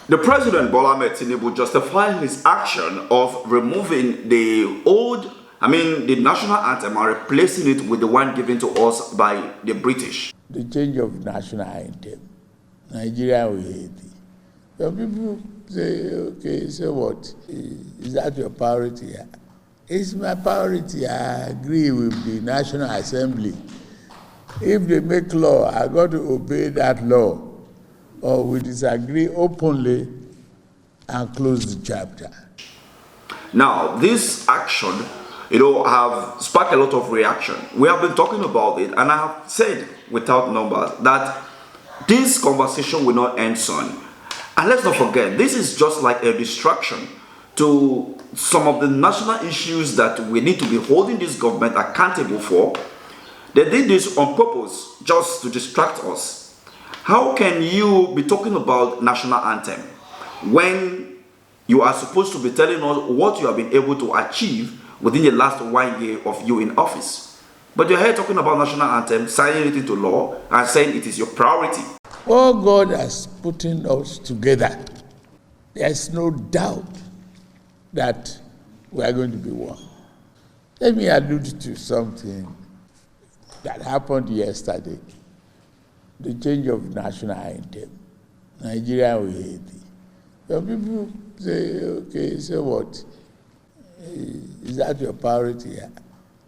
The President Bola Ahmed Tinubu justified his action of removing the national anthem and replacing it with the one given to us by the British. The change of national anthem, Nigeria will hate it. Some people say, okay, so what? Is that your priority? It's my priority. I agree with the National Assembly. If they make law, I got to obey that law. Or we disagree openly and close the chapter. Now, this action, have sparked a lot of reaction. We have been talking about it, and I have said without numbers that this conversation will not end soon. And let's not forget, this is just like a distraction to some of the national issues that we need to be holding this government accountable for. They did this on purpose, just to distract us. How can you be talking about national anthem when you are supposed to be telling us what you have been able to achieve within the last 1 year of you in office? But you're here talking about national anthem, signing it into law, and saying it is your priority. Oh, God has put us together. There's no doubt that we are going to be one. Let me allude to something that happened yesterday. The change of national anthem. Nigeria will hate it. Some people say, okay, so what? Is that your priority?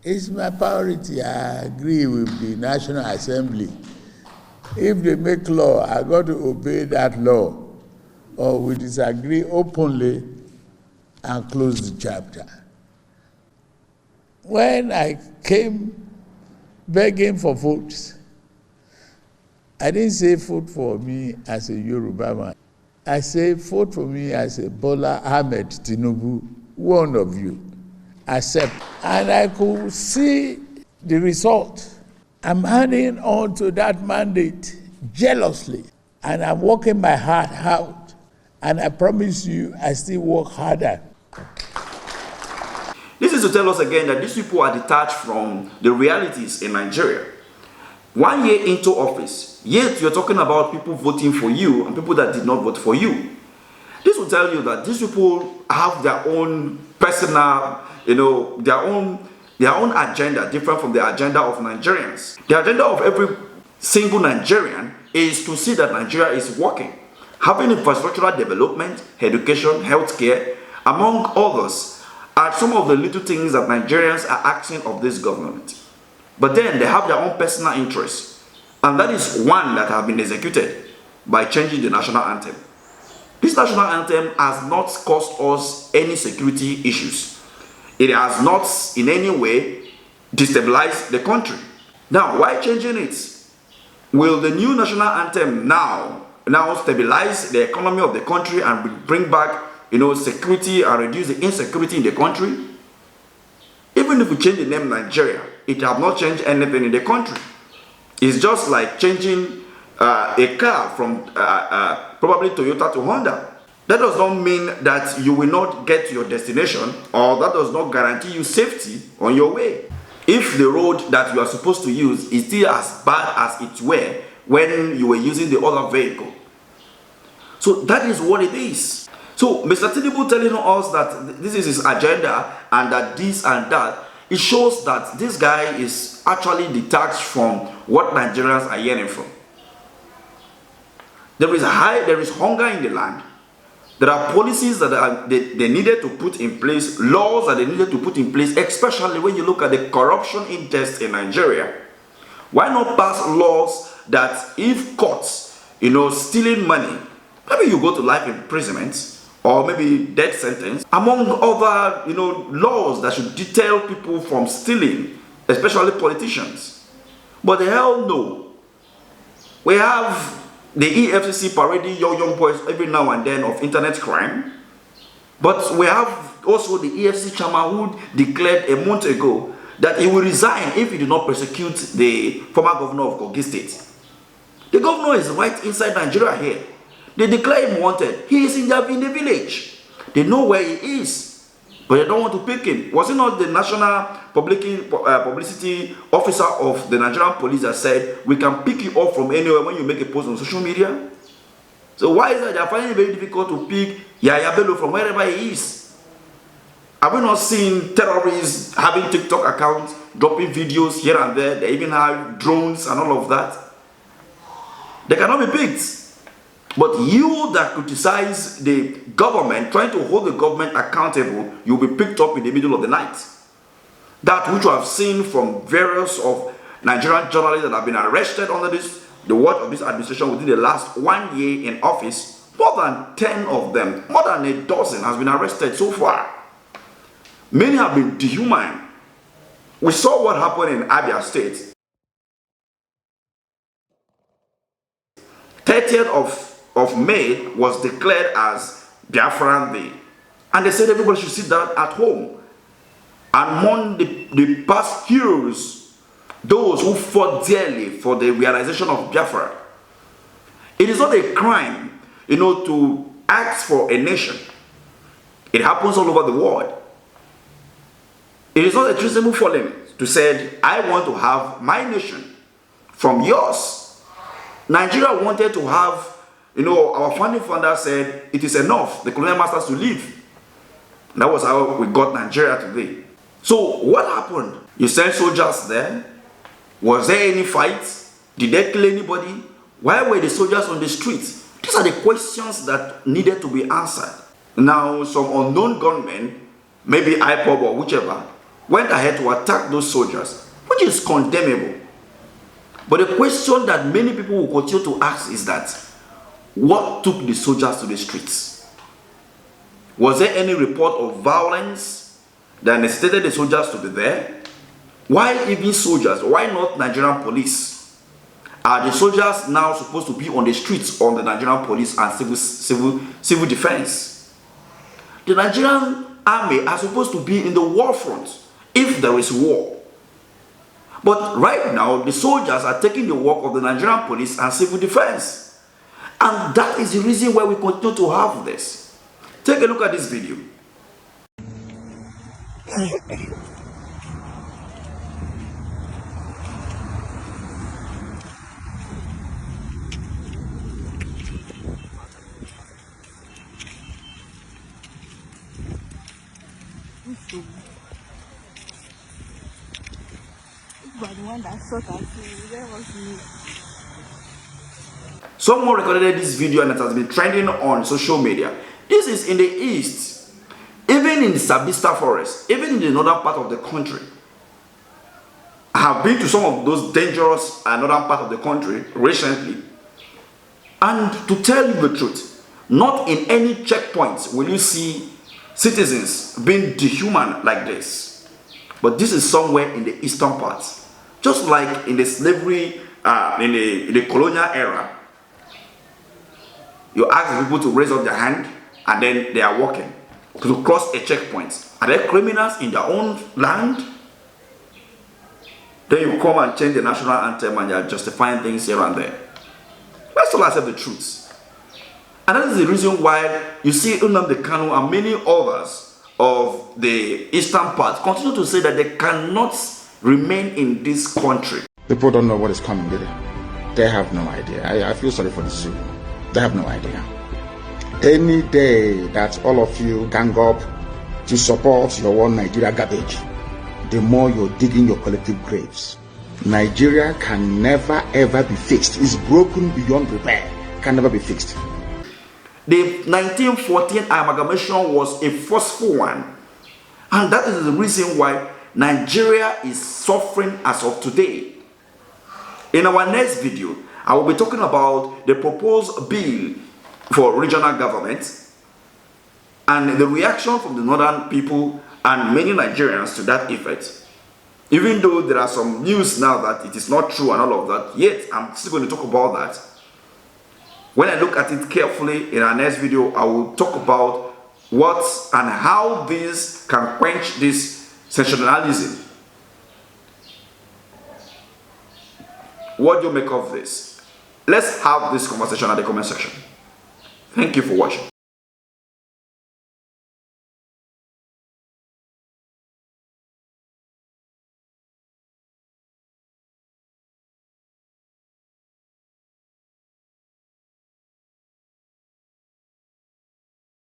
It's my priority. I agree with the National Assembly. If they make law, I got to obey that law. Or we disagree openly and close the chapter. When I came begging for votes, I didn't say vote for me as a Yoruba man. I say vote for me as a Bola Ahmed Tinubu, one of you. Accept. And I could see the result. I'm hanging on to that mandate jealously. And I'm working my heart out. And I promise you, I still work harder. This is to tell us again that these people are detached from the realities in Nigeria. 1 year into office, yet you're talking about people voting for you and people that did not vote for you. This will tell you that these people have their own personal, their own agenda, different from the agenda of Nigerians. The agenda of every single Nigerian is to see that Nigeria is working, having infrastructural development, education, healthcare, among others, are some of the little things that Nigerians are asking of this government. But then they have their own personal interests, and that is one that have been executed by changing the national anthem. This national anthem has not caused us any security issues. It has not in any way destabilized the country. Now, why changing it? Will the new national anthem now stabilize the economy of the country and bring back security and reduce the insecurity in the country? Even if we change the name Nigeria, it has not changed anything in the country. It's just like changing a car from probably Toyota to Honda. That does not mean that you will not get to your destination, or that does not guarantee you safety on your way. If the road that you are supposed to use is still as bad as it were when you were using the other vehicle. So that is what it is. So Mr. Tinubu telling us that this is his agenda and that this and that, it shows that this guy is actually detached from what Nigerians are yearning from. There is hunger in the land. There are policies that they needed to put in place, laws that they needed to put in place, especially when you look at the corruption index in Nigeria. Why not pass laws that if caught, stealing money, maybe you go to life imprisonment, or maybe death sentence, among other, laws that should deter people from stealing, especially politicians. But the hell no. We have the EFCC parading young boys every now and then of internet crime. But we have also the EFCC chairman who declared a month ago that he will resign if he did not prosecute the former governor of Kogi State. The governor is right inside Nigeria here. They declare him wanted. He is in the village. They know where he is, but they don't want to pick him. Was it not the national publicity officer of the Nigerian police that said, we can pick you up from anywhere when you make a post on social media? So why is that they are finding it very difficult to pick Yaya Bello from wherever he is? Have we not seen terrorists having TikTok accounts, dropping videos here and there? They even have drones and all of that. They cannot be picked. But you that criticize the government, trying to hold the government accountable, you'll be picked up in the middle of the night. That which you have seen from various of Nigerian journalists that have been arrested under the watch of this administration within the last 1 year in office, more than 10 of them, more than a dozen has been arrested so far. Many have been dehumanized. We saw what happened in Abia State. 30th of May was declared as Biafran Day. And they said everybody should sit down at home and mourn the past heroes, those who fought dearly for the realization of Biafra. It is not a crime, to ask for a nation. It happens all over the world. It is not a treasonable falling to say, I want to have my nation from yours. Nigeria wanted to have, our founding father said, it is enough, the colonial masters to leave. And that was how we got Nigeria today. So what happened? You sent soldiers there. Was there any fight? Did they kill anybody? Why were the soldiers on the streets? These are the questions that needed to be answered. Now, some unknown gunmen, maybe IPOB or whichever, went ahead to attack those soldiers, which is condemnable. But the question that many people will continue to ask is that, what took the soldiers to the streets? Was there any report of violence that necessitated the soldiers to be there? Why even soldiers? Why not Nigerian police? Are the soldiers now supposed to be on the streets on the Nigerian police and civil defense? The Nigerian army are supposed to be in the war front if there is war. But right now, the soldiers are taking the work of the Nigerian police and civil defense. And that is the reason why we continue to have this. Take a look at this video. But the one that shot at me, where was he? Someone recorded this video and it has been trending on social media. This is in the east, even in the Sabista forest, even in the northern part of the country. I have been to some of those dangerous northern part of the country recently. And to tell you the truth, not in any checkpoints will you see citizens being dehuman like this. But this is somewhere in the eastern part. Just like in the slavery, in the colonial era, you ask people to raise up their hand and then they are walking to cross a checkpoint. Are they criminals in their own land? Then you come and change the national anthem and you are justifying things here and there. Let's all accept the truth. And that is the reason why you see Nnamdi Kanu and many others of the eastern part continue to say that they cannot remain in this country. People don't know what is coming, do they? They have no idea. I feel sorry for the zoo. They have no idea. Any day that all of you gang up to support your one Nigeria garbage, the more you're digging your collective graves. Nigeria can never ever be fixed. It's broken beyond repair. Can never be fixed. The 1914 amalgamation was a forceful one. And that is the reason why Nigeria is suffering as of today. In our next video, I will be talking about the proposed bill for regional government and the reaction from the northern people and many Nigerians to that effect. Even though there are some news now that it is not true and all of that, yet I'm still going to talk about that. When I look at it carefully in our next video, I will talk about what and how this can quench this sensationalism. What do you make of this? Let's have this conversation at the comment section. Thank you for watching.